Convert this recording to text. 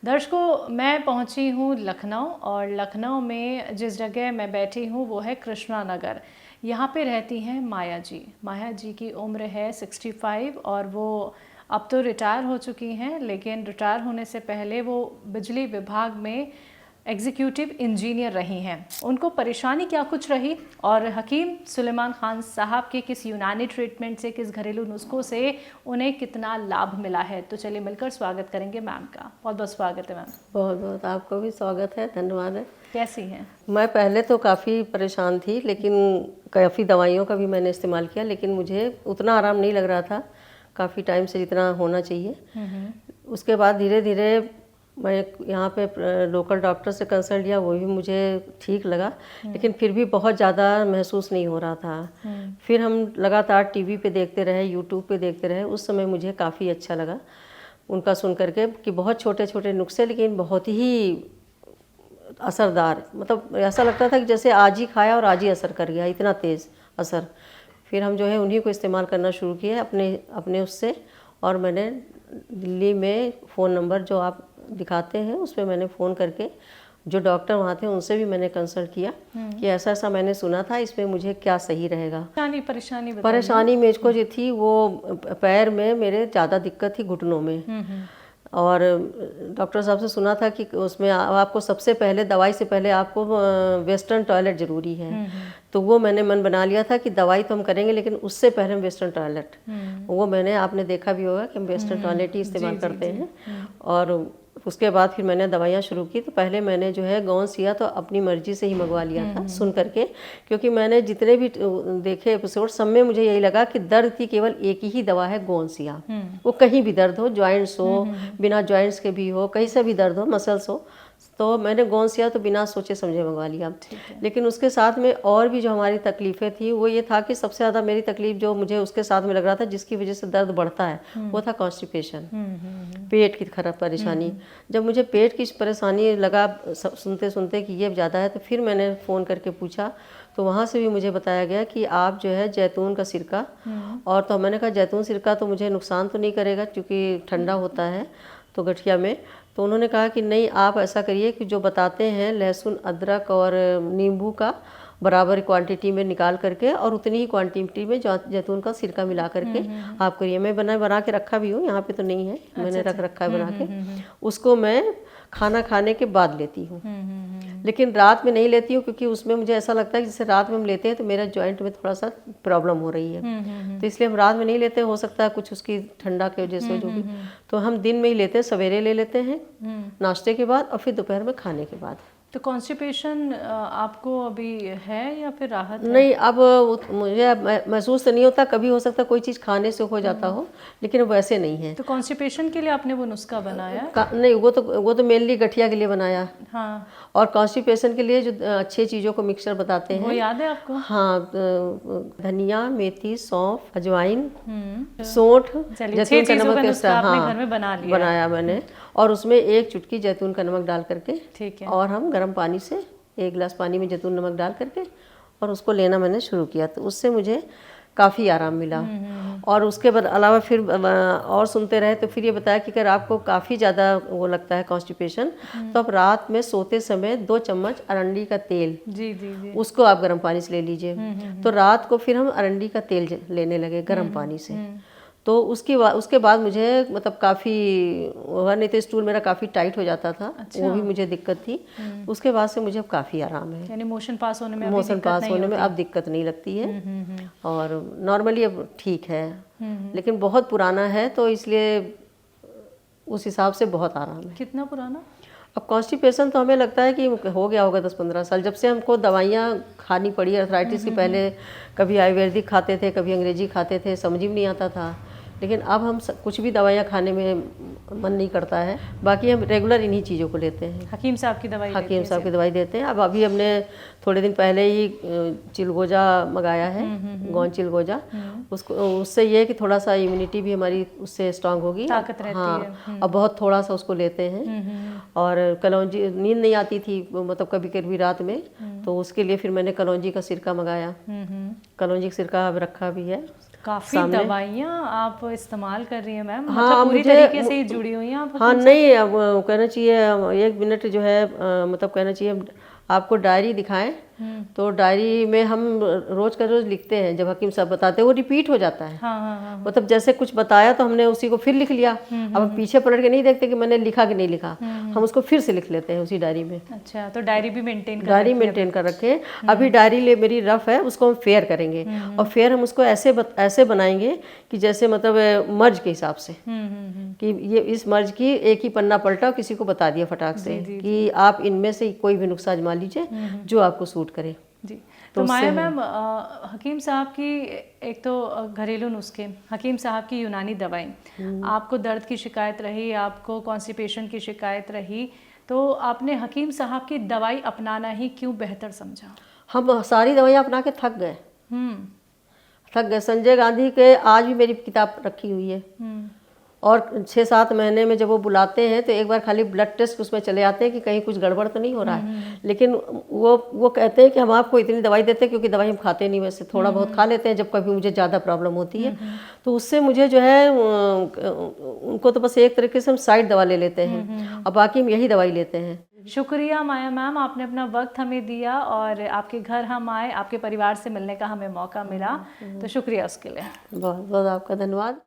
दर्शकों, मैं पहुंची हूं लखनऊ और लखनऊ में जिस जगह मैं बैठी हूं वो है कृष्णा नगर। यहाँ पे रहती हैं माया जी। माया जी की उम्र है 65 और वो अब तो रिटायर हो चुकी हैं, लेकिन रिटायर होने से पहले वो बिजली विभाग में एग्जीक्यूटिव इंजीनियर रही हैं। उनको परेशानी क्या कुछ रही और हकीम सुलेमान खान साहब के किस यूनानी ट्रीटमेंट से, किस घरेलू नुस्खों से उन्हें कितना लाभ मिला है, तो चलिए मिलकर स्वागत करेंगे मैम का। बहुत बहुत स्वागत है मैम। बहुत बहुत आपको भी स्वागत है, धन्यवाद है। कैसी हैं? मैं पहले तो काफ़ी परेशान थी, लेकिन काफ़ी दवाइयों का भी मैंने इस्तेमाल किया, लेकिन मुझे उतना आराम नहीं लग रहा था काफ़ी टाइम से जितना होना चाहिए। उसके बाद धीरे धीरे मैं यहाँ पे लोकल डॉक्टर से कंसल्ट किया, वो भी मुझे ठीक लगा, लेकिन फिर भी बहुत ज़्यादा महसूस नहीं हो रहा था। फिर हम लगातार टीवी पे देखते रहे, यूट्यूब पे देखते रहे। उस समय मुझे काफ़ी अच्छा लगा उनका सुन करके कि बहुत छोटे छोटे नुस्खे लेकिन बहुत ही असरदार, मतलब ऐसा लगता था कि जैसे आज ही खाया और आज ही असर कर गया, इतना तेज़ असर। फिर हम जो है उन्हीं को इस्तेमाल करना शुरू किया अपने उससे। और मैंने दिल्ली में फ़ोन नंबर जो आप दिखाते हैं उस पर मैंने फ़ोन करके जो डॉक्टर वहाँ थे उनसे भी मैंने कंसल्ट किया कि ऐसा ऐसा मैंने सुना था, इसमें मुझे क्या सही रहेगा। परेशानी मुझको जो थी वो पैर में मेरे ज़्यादा दिक्कत थी, घुटनों में। और डॉक्टर साहब से सुना था कि उसमें आपको सबसे पहले दवाई से पहले आपको वेस्टर्न टॉयलेट ज़रूरी है। तो वो मैंने मन बना लिया था कि दवाई तो हम करेंगे लेकिन उससे पहले हम वेस्टर्न टॉयलेट, वो आपने देखा भी होगा कि हम वेस्टर्न टॉयलेट ही इस्तेमाल करते हैं। और उसके बाद फिर मैंने दवाइयाँ शुरू की। तो पहले मैंने जो है गौनसिया तो अपनी मर्जी से ही मंगवा लिया था सुन करके, क्योंकि मैंने जितने भी देखे एपिसोड सब में मुझे यही लगा कि दर्द की केवल एक ही दवा है, गौनसिया। वो कहीं भी दर्द हो, जॉइंट्स हो, बिना जॉइंट्स के भी हो, कहीं से भी दर्द हो, मसल्स हो, तो मैंने गौनसिया तो बिना सोचे समझे मंगवा लिया। लेकिन उसके साथ में और भी जो हमारी तकलीफ़ें थी वो ये था कि सबसे ज़्यादा मेरी तकलीफ़ जो मुझे उसके साथ में लग रहा था जिसकी वजह से दर्द बढ़ता है वो था कॉन्स्टिपेशन, पेट की खराब परेशानी। जब मुझे पेट की परेशानी लगा सुनते सुनते कि ये ज़्यादा है, तो फिर मैंने फ़ोन करके पूछा, तो वहाँ से भी मुझे बताया गया कि आप जो है जैतून का सिरका, और तो मैंने कहा जैतून सिरका तो मुझे नुकसान तो नहीं करेगा क्योंकि ठंडा होता है तो गठिया में। तो उन्होंने कहा कि नहीं, आप ऐसा करिए कि जो बताते हैं लहसुन, अदरक और नींबू का बराबर क्वांटिटी में निकाल करके और उतनी ही क्वांटिटी में जैतून का सिरका मिला करके आप करिए। मैं बना के रखा भी हूँ, यहाँ पे तो नहीं है, मैंने रखा है बना के। उसको मैं खाना खाने के बाद लेती हूँ, लेकिन रात में नहीं लेती हूँ क्योंकि उसमें मुझे ऐसा लगता है जैसे रात में हम लेते हैं तो मेरा जॉइंट में थोड़ा सा प्रॉब्लम हो रही है, तो इसलिए हम रात में नहीं लेते। हो सकता है कुछ उसकी ठंडा की वजह से जो भी, तो हम दिन में ही लेते हैं, सवेरे ले लेते हैं नाश्ते के बाद और फिर दोपहर में खाने के बाद। कॉन्स्टिपेशन आपको अभी है या फिर राहत है? नहीं, अब मुझे महसूस तो नहीं होता, कभी हो सकता कोई चीज़ खाने से हो जाता हो, लेकिन वैसे नहीं है। तो कॉन्स्टिपेशन के लिए आपने वो नुस्खा बनाया? नहीं, वो तो मेनली गठिया के लिए बनाया। हाँ। और कॉन्स्टिपेशन के लिए जो अच्छी चीज़ों को मिक्सचर बताते हैं वो याद है आपको? हाँ, धनिया, मेथी, सौंफ, अजवाइन, सौंठ, जैतून का नमक पेस्ट, हाँ घर में बनाया मैंने। और उसमें एक चुटकी जैतून का नमक डाल करके, ठीक है, और हम गर्म पानी से 1 गिलास पानी में जैतून नमक डाल करके और उसको लेना मैंने शुरू किया, तो उससे मुझे काफ़ी आराम मिला। और उसके बाद अलावा फिर और सुनते रहे तो फिर ये बताया कि अगर आपको काफ़ी ज़्यादा वो लगता है कॉन्स्टिपेशन, तो आप रात में सोते समय 2 चम्मच अरंडी का तेल, जी, उसको आप गर्म पानी से ले लीजिए। तो रात को फिर हम अरंडी का तेल लेने लगे गर्म पानी से। तो उसके बाद मुझे मतलब काफ़ी, नहीं तो स्टूल मेरा काफ़ी टाइट हो जाता था। अच्छा। वो भी मुझे दिक्कत थी। उसके बाद से मुझे अब काफ़ी आराम है, यानी मोशन पास होने में अब दिक्कत नहीं लगती है। और नॉर्मली अब ठीक है, लेकिन बहुत पुराना है तो इसलिए उस हिसाब से बहुत आराम है। कितना पुराना? अब कॉन्स्टिपेशन तो हमें लगता है कि हो गया होगा 10-15 साल, जब से हमको दवाइयाँ खानी पड़ी अर्थराइटिस की। पहले कभी आयुर्वेदिक खाते थे, कभी अंग्रेजी खाते थे, समझ ही नहीं आता था, लेकिन अब हम कुछ भी दवाइयाँ खाने में मन नहीं करता है। बाकी हम रेगुलर इन्हीं चीज़ों को लेते हैं। हकीम साहब की दवाई देते हैं। अब अभी हमने थोड़े दिन पहले ही चिलगोजा मंगाया है, गौन चिलगोजा। उससे ये है कि थोड़ा सा इम्यूनिटी भी हमारी उससे स्ट्रांग होगी, ताकत रहती है। अब बहुत थोड़ा सा उसको लेते हैं। और कलौंजी, नींद नहीं आती थी मतलब कभी कभी रात में, तो उसके लिए फिर मैंने कलौंजी का सिरका मंगाया। कलौंजी का सिरका अब रखा भी है। काफी दवाइयाँ आप इस्तेमाल कर रही हैं मैम, हाँ, मतलब पूरी तरीके से ही जुड़ी हुई हैं आप हाँ नहीं, अब कहना चाहिए 1 मिनट जो है मतलब कहना चाहिए आपको डायरी दिखाएं तो डायरी में हम रोज का रोज लिखते हैं, जब हकीम साहब बताते हैं वो रिपीट हो जाता है। हाँ हाँ हाँ। मतलब जैसे कुछ बताया तो हमने उसी को फिर लिख लिया। अब हम पीछे पलट के नहीं देखते कि मैंने लिखा कि नहीं लिखा, हम उसको फिर से लिख लेते हैं उसी डायरी में। अच्छा, तो डायरी भी मेंटेन कर रखे। अभी डायरी मेरी रफ है, उसको हम फेयर करेंगे और फेयर हम उसको ऐसे बनाएंगे कि जैसे मतलब मर्ज के हिसाब से कि ये इस मर्ज की एक ही पन्ना पलटा और किसी को बता दिया फटाक से कि आप इनमें से कोई भी नुस्खा आजमा लीजिए जो आपको सूट करे जी। तो माया मैम, हकीम साहब की एक तो घरेलू नुस्खे, हकीम साहब की यूनानी दवाएं, आपको दर्द की शिकायत रही, आपको कॉन्स्टिपेशन की शिकायत रही, तो आपने हकीम साहब की दवाई अपनाना ही क्यों बेहतर समझा? हम सारी दवाइयाँ अपना के थक गए। संजय गांधी के आज भी मेरी किताब रखी हुई है और 6-7 महीने में जब वो बुलाते हैं तो एक बार खाली ब्लड टेस्ट उसमें चले आते हैं कि कहीं कुछ गड़बड़ तो नहीं हो रहा है। लेकिन वो कहते हैं कि हम आपको इतनी दवाई देते हैं, क्योंकि दवाई हम खाते नहीं, वैसे थोड़ा बहुत खा लेते हैं जब कभी मुझे ज़्यादा प्रॉब्लम होती है। तो उससे मुझे जो है उनको तो बस एक तरीके से हम साइड दवा ले लेते हैं और बाकी हम यही दवाई लेते हैं। शुक्रिया माया मैम, आपने अपना वक्त हमें दिया और आपके घर हम आए, आपके परिवार से मिलने का हमें मौका मिला, तो शुक्रिया उसके लिए। बहुत बहुत आपका धन्यवाद।